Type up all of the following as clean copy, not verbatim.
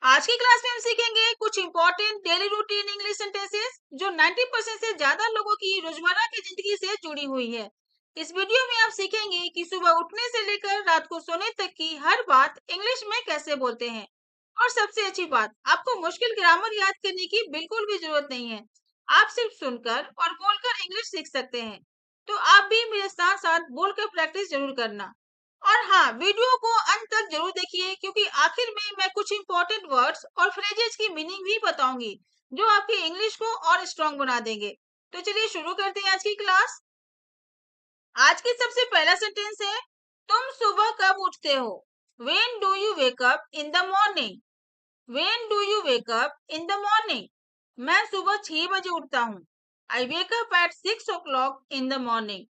आज की क्लास में हम सीखेंगे कुछ important daily routine English sentences जो 90% से ज्यादा लोगों की रोजमर्रा की जिंदगी से जुड़ी हुई है। इस वीडियो में आप सीखेंगे कि सुबह उठने से लेकर रात को सोने तक की हर बात इंग्लिश में कैसे बोलते हैं। और सबसे अच्छी बात, आपको मुश्किल ग्रामर याद करने की बिल्कुल भी जरूरत नहीं है। आप सिर्फ सुनकर और बोलकर इंग्लिश सीख सकते हैं। तो आप भी मेरे साथ साथ बोलकर प्रैक्टिस जरूर करना। और हाँ, वीडियो को अंत तक जरूर देखिए क्योंकि आखिर में मैं कुछ इंपॉर्टेंट वर्ड्स और फ्रेजेस की मीनिंग भी बताऊंगी जो आपकी इंग्लिश को और स्ट्रॉन्ग बना देंगे। तो चलिए शुरू करते हैं आज की क्लास। आज की सबसे पहला सेंटेंस है, तुम सुबह कब उठते हो? When do you wake up in the morning? When do you wake up in the morning? मैं सुबह 6 बजे उठता हूँ। I wake up at 6 o'clock in the morning.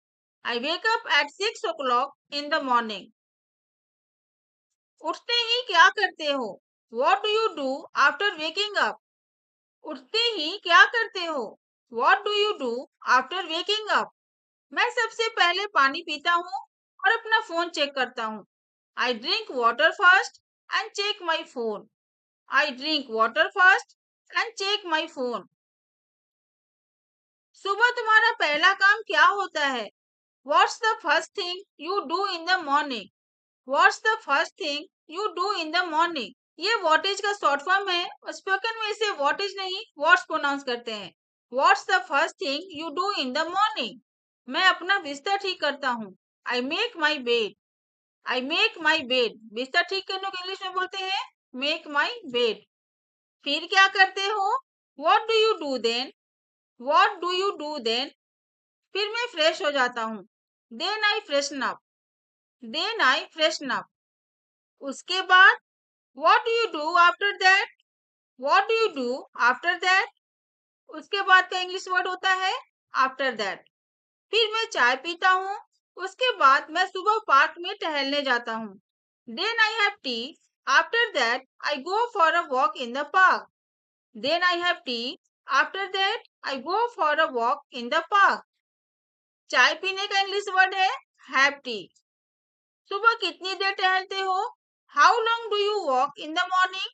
I wake up at 6 o'clock in the morning. उठते ही क्या करते हो? What do you do after waking up? उठते ही क्या करते हो? What do you do after waking up? मैं सबसे पहले पानी पीता हूँ और अपना फोन चेक करता हूँ। I drink water first and check my phone. I drink water first and check my phone. सुबह तुम्हारा पहला काम क्या होता है? What's the first thing you do in the morning? What's the first thing you do in the morning? ये what is का short form है और स्पोकन में इसे व्हाट इज नहीं व्हाट्स प्रोनाउंस करते हैं। What's the first thing you do in the morning? मैं अपना बिस्तर ठीक करता हूँ। I make my bed. I make my bed. बिस्तर ठीक करने को इंग्लिश में बोलते हैं मेक माई बेड। फिर क्या करते हो? What do you do then? What do you do then? फिर मैं फ्रेश हो जाता हूँ। Then I freshen up. Then I freshen up. उसके बाद what do you do after that? What do you do after that? उसके बाद का इंग्लिश वर्ड होता है आफ्टर दैट। फिर मैं चाय पीता हूँ। उसके बाद मैं सुबह पार्क में टहलने जाता हूँ। Then I have tea. After that I go for a walk in the park. Then I have tea. After that I go for a walk in the park. चाय पीने का इंग्लिश वर्ड है have tea. सुबह कितनी देर टहलते हो? How long do you walk in the morning?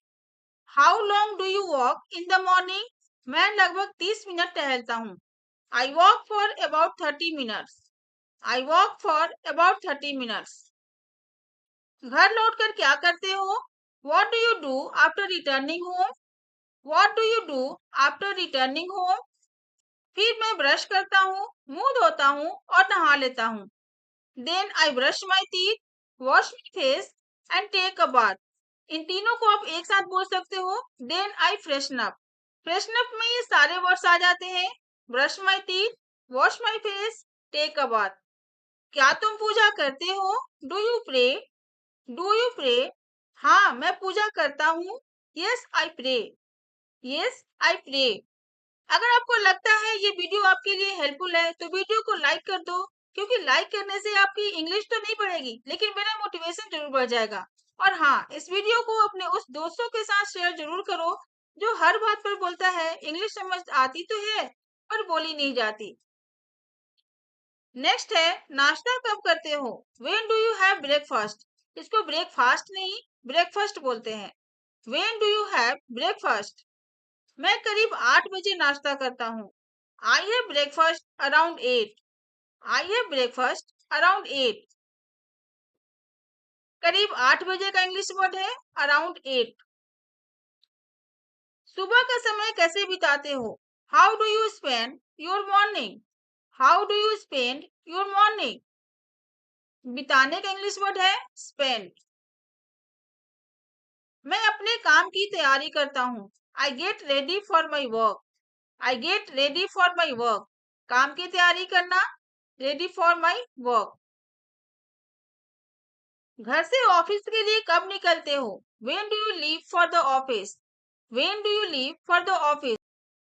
How long do you walk in the morning? मैं लगभग 30 मिनट टहलता हूँ। I walk for about 30 minutes. I walk for about 30 minutes. घर लौटकर क्या करते हो? What do you do after returning home? What do you do after returning home? फिर मैं ब्रश करता हूँ, मुंह धोता हूँ और नहा लेता हूँ। Then I brush my teeth, wash my face and take a bath. इन तीनों को आप एक साथ बोल सकते हो। Then I freshen up. Freshen up में ये सारे वर्ड्स आ जाते हैं। Brush my teeth, wash my face, take a bath. क्या तुम पूजा करते हो? Do you pray? Do you pray? हाँ, मैं पूजा करता हूँ। Yes I pray. Yes I pray. अगर आपको लगता है ये वीडियो आपके लिए हेल्पफुल है तो वीडियो को लाइक कर दो, क्योंकि लाइक करने से आपकी इंग्लिश तो नहीं बढ़ेगी लेकिन मेरा मोटिवेशन जरूर बढ़ जाएगा। और हाँ, इस वीडियो को अपने उस दोस्तों के साथ शेयर जरूर करो जो हर बात पर बोलता है इंग्लिश समझ आती तो है पर बोली नहीं जाती। नेक्स्ट है, नाश्ता कब करते हो? When do you have breakfast? इसको ब्रेकफास्ट नहीं ब्रेकफास्ट बोलते हैं। When do you have breakfast? मैं करीब 8 बजे नाश्ता करता हूँ। I have breakfast around 8। I have breakfast around 8। करीब 8 बजे का इंग्लिश वर्ड है अराउंड 8। सुबह का समय कैसे बिताते हो? How do you spend your morning? How do you spend your morning? बिताने का इंग्लिश वर्ड है स्पेंड। मैं अपने काम की तैयारी करता हूँ। I get ready for my work. I get ready for my work. काम की तैयारी करना, रेडी फॉर माई वर्क। घर से ऑफिस के लिए कब निकलते हो? When do you leave for the office? When do you leave for the office?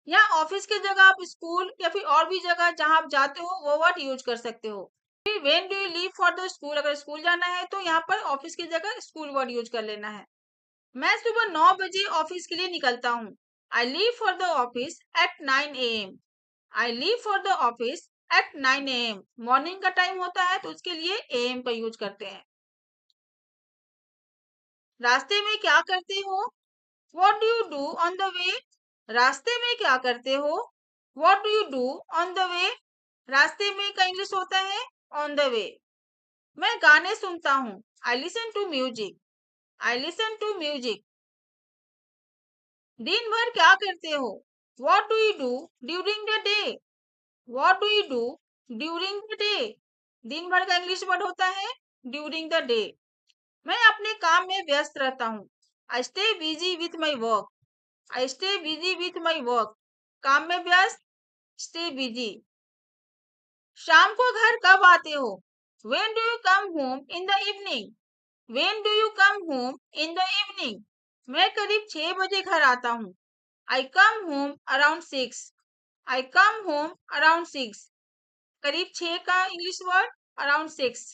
यहाँ ऑफिस की जगह आप स्कूल या फिर और भी जगह जहाँ आप जाते हो वो वर्ड यूज कर सकते हो। फिर when do you leave for the school, अगर स्कूल जाना है तो यहाँ पर ऑफिस की जगह स्कूल वर्ड यूज कर लेना है। मैं सुबह 9 बजे ऑफिस के लिए निकलता हूँ। I leave for the office at 9 AM। I leave for the office at 9 AM। Morning का टाइम होता है तो उसके लिए AM का यूज करते हैं। रास्ते में क्या करते हो? What do you do on the way? रास्ते में क्या करते हो? What do you do on the way? रास्ते में का इंग्लिश होता है on the way. मैं गाने सुनता हूँ. I listen to music. I listen to music. दिन भर क्या करते हो? What do you do during the day? What do you do during the day? दिन भर का इंग्लिश वर्ड होता है during the day. मैं अपने काम में व्यस्त रहता हूँ. I stay busy with my work. I stay busy with my work. काम में व्यस्त, stay busy. शाम को घर कब आते हो? When do you come home in the evening? When do you come home in the evening? मैं करीब 6 बजे घर आता हूँ. I come home around 6. I come home around 6. करीब 6 का इंग्लिश वर्ड around 6.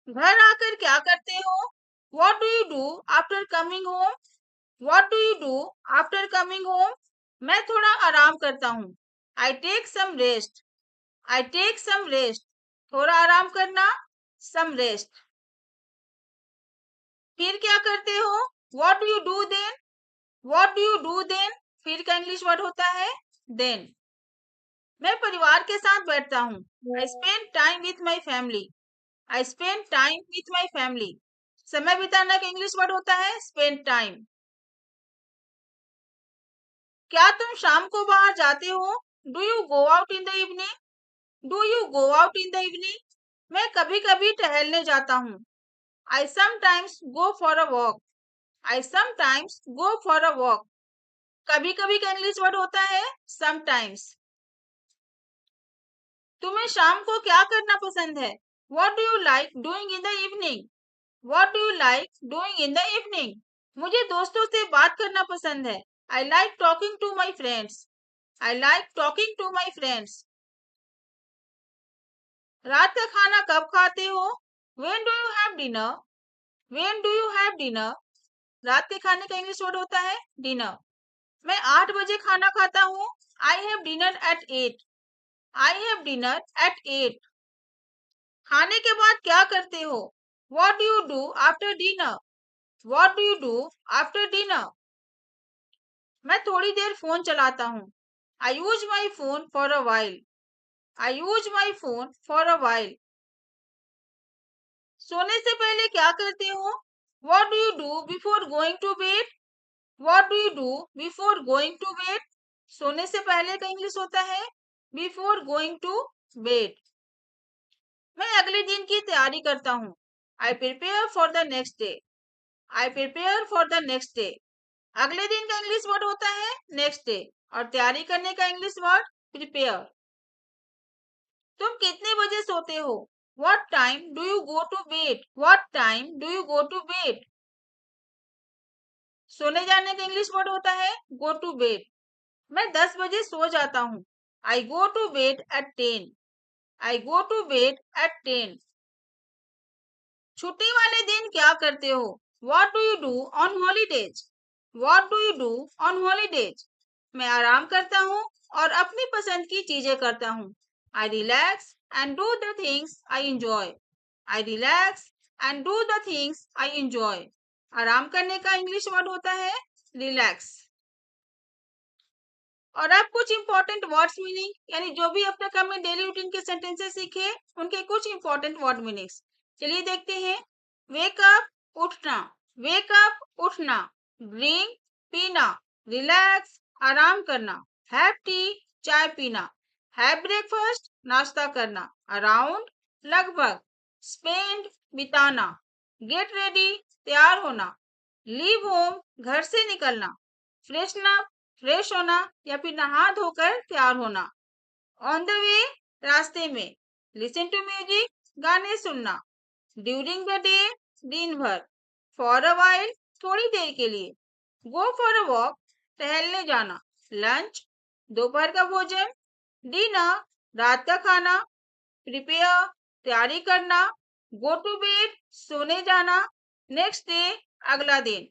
घर आकर क्या करते हो? What do you do after coming home? What do you do after coming home? मैं थोड़ा आराम करता हूँ. I take some rest. I take some rest. थोड़ा आराम करना, some rest. फिर क्या करते हो? What do you do then? What do you do then? फिर का इंग्लिश वर्ड होता है then. मैं परिवार के साथ बैठता हूँ. I spend time with my family. I spend time with my family. समय बिताना का इंग्लिश वर्ड होता है spend time. क्या तुम शाम को बाहर जाते हो? Do you go out in the evening? Do you go out in the evening? मैं कभी-कभी टहलने जाता हूँ. I sometimes go for a walk. I sometimes go for a walk. कभी-कभी का इंग्लिश वर्ड होता है sometimes. तुम्हें शाम को क्या करना पसंद है? What do you like doing in the evening? What do you like doing in the evening? मुझे दोस्तों से बात करना पसंद है. I like talking to my friends. I like talking to my friends. रात का खाना कब खाते हो? When do you have dinner? When do you have dinner? रात के खाने का इंग्लिश वर्ड होता है डिनर. मैं 8 बजे खाना खाता हूँ. I have dinner at 8. I have dinner at 8. खाने के बाद क्या करते हो? What do you do after dinner? What do you do after dinner? मैं थोड़ी देर फोन चलाता हूँ. I use my phone for a while. I use my phone for a while. सोने से पहले क्या करते हो? What do you do before going to bed? What do you do before going to bed? सोने से पहले का इंग्लिश होता है before going to bed. मैं अगले दिन की तैयारी करता हूँ. I prepare for the next day. I prepare for the next day. अगले दिन का इंग्लिश वर्ड होता है next day और तैयारी करने का इंग्लिश वर्ड prepare. तुम कितने बजे सोते हो? What time do you go to bed? What time do you go to bed? सोने जाने का इंग्लिश वर्ड होता है go to bed. मैं 10 बजे सो जाता हूँ. I go to bed at 10. I go to bed at 10. छुट्टी वाले दिन क्या करते हो? What do you do on holidays? What do you do on holidays? मैं आराम करता हूँ और अपनी पसंद की चीजें करता हूँ. I relax and do the things I enjoy. I relax and do the things I enjoy. आराम करने का इंग्लिश वर्ड होता है relax. और अब कुछ इंपॉर्टेंट वर्ड्स मीनिंग यानी जो भी अब तक हमने डेली रूटीन के सेंटेंसेस सीखे उनके कुछ इंपॉर्टेंट वर्ड मीनिंग्स चलिए देखते हैं. वेक अप उठना. वेक अप उठना. ड्रिंक पीना. रिलैक्स आराम करना. हैव टी चाय पीना. हैव ब्रेकफास्ट नाश्ता करना. अराउंड लगभग. स्पेंड बिताना. गेट रेडी तैयार होना. लीव होम घर से निकलना. फ्रेशन अप फ्रेश होना या फिर नहा धोकर तैयार होना. ऑन द वे रास्ते में. लिसन टू म्यूजिक गाने सुनना. ड्यूरिंग द डे दिन भर. फॉर अ वाइल थोड़ी देर के लिए. गो फॉर अ वॉक टहलने जाना. लंच दोपहर का भोजन. डिनर रात का खाना. प्रिपेयर तैयारी करना. गो टू बेड सोने जाना. नेक्स्ट डे अगला दिन.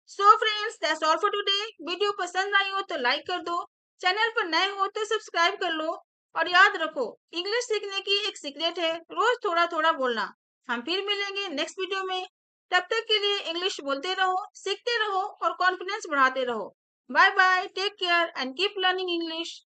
So friends that's all for today. Video पसंद आई हो तो लाइक कर दो. चैनल पर नए हो तो सब्सक्राइब कर लो. और याद रखो इंग्लिश सीखने की एक सीक्रेट है रोज थोड़ा थोड़ा बोलना. हम फिर मिलेंगे नेक्स्ट वीडियो में. तब तक के लिए इंग्लिश बोलते रहो, सीखते रहो और कॉन्फिडेंस बढ़ाते रहो। Bye bye, take care and keep learning English.